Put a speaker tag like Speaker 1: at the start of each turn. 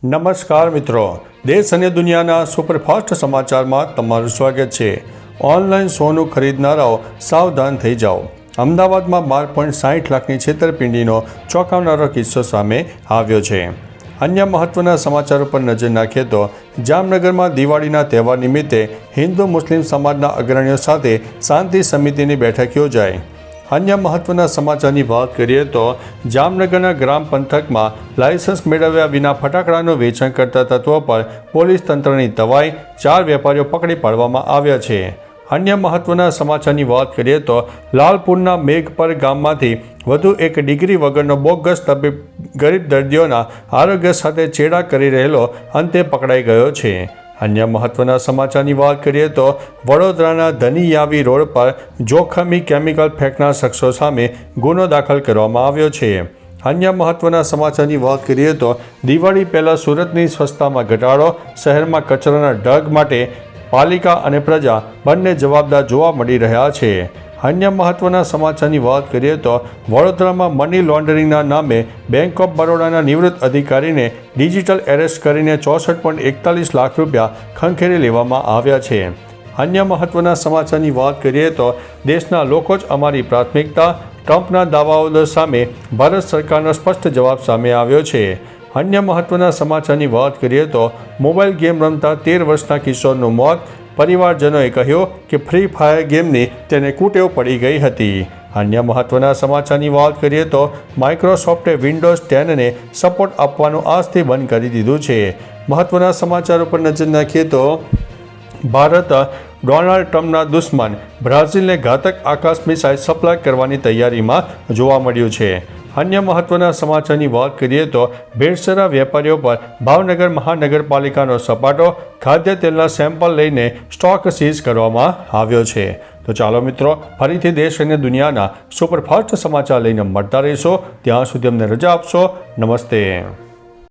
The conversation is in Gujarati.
Speaker 1: નમસ્કાર મિત્રો, દેશ અને દુનિયાના સુપરફાસ્ટ સમાચારમાં તમારું સ્વાગત છે। ઓનલાઈન સોનું ખરીદનારાઓ સાવધાન થઈ જાઓ। અમદાવાદમાં 12.60 લાખની છેતરપિંડીનો ચોંકાવનારો કિસ્સો સામે આવ્યો છે। અન્ય મહત્વના સમાચારો પર નજર નાખીએ તો જામનગરમાં દિવાળીના તહેવાર નિમિત્તે હિન્દુ મુસ્લિમ સમાજના અગ્રણીઓ સાથે શાંતિ સમિતિની બેઠક યોજાઈ। અન્ય મહત્વના સમાચારની વાત કરીએ તો જામનગરના ગ્રામ પંથકમાં લાયસન્સ મેળવ્યા વિના ફટાકડાનું વેચાણ કરતા તત્વો પર પોલીસ તંત્રની તવાઈ, 4 વેપારીઓ પકડી પાડવામાં આવ્યા છે। અન્ય મહત્વના સમાચારની વાત કરીએ તો લાલપુરના મેઘપર ગામમાંથી વધુ એક ડિગ્રી વગરનો બોગસ તબીબ ગરીબ દર્દીઓના આરોગ્ય સાથે ચેડા કરી રહેલો અંતે પકડાઈ ગયો છે। અન્ય મહત્વના સમાચારની વાત કરીએ તો વડોદરાના ધનીયાવી રોડ પર જોખમી કેમિકલ ફેંકનાર શખ્સો સામે ગુનો દાખલ કરવામાં આવ્યો છે। અન્ય મહત્વના સમાચારની વાત કરીએ તો દિવાળી પહેલાં સુરતની સ્વચ્છતામાં ઘટાડો, શહેરમાં કચરાના ઢગ માટે પાલિકા અને પ્રજા બંને જવાબદાર જોવા મળી રહ્યા છે। અન્ય મહત્વના સમાચારની વાત કરીએ તો વડોદરામાં મની લોન્ડરિંગના નામે બેંક ઓફ બરોડાના નિવૃત્ત અધિકારીને ડિજિટલ એરેસ્ટ કરીને 64.41 લાખ રૂપિયા ખંખેરી લેવામાં આવ્યા છે। અન્ય મહત્વના સમાચારની વાત કરીએ તો દેશના લોકો જ અમારી પ્રાથમિકતા, ટ્રમ્પના દાવાઓ સામે ભારત સરકારનો સ્પષ્ટ જવાબ સામે આવ્યો છે। અન્ય મહત્વના સમાચારની વાત કરીએ તો મોબાઈલ ગેમ રમતા 13 વર્ષના કિશોરનું મોત, પરિવારજનોએ કહ્યું કે ફ્રી ફાયર ગેમની તેને કુટેવ પડી ગઈ હતી। અન્ય મહત્વના સમાચારની વાત કરીએ તો માઇક્રોસોફ્ટે વિન્ડોઝ 10ને સપોર્ટ આપવાનું આજથી બંધ કરી દીધું છે। મહત્વના સમાચારો પર નજર નાખીએ તો ભારત ડોનાલ્ડ ટ્રમ્પના દુશ્મન બ્રાઝિલને ઘાતક આકાશ મિસાઇલ સપ્લાય કરવાની તૈયારીમાં જોવા મળ્યું છે। અન્ય મહત્વના સમાચારની વાત કરીએ તો ભેળસેળના વેપારીઓ પર ભાવનગર મહાનગરપાલિકાનો સપાટો, ખાદ્ય તેલના સેમ્પલ લઈને સ્ટોક સીઝ કરવામાં આવ્યો છે। તો ચાલો મિત્રો, ફરીથી દેશ અને દુનિયાના સુપરફાસ્ટ સમાચાર લઈને મળતા રહીશો। ત્યાં સુધી અમને રજા આપશો। નમસ્તે।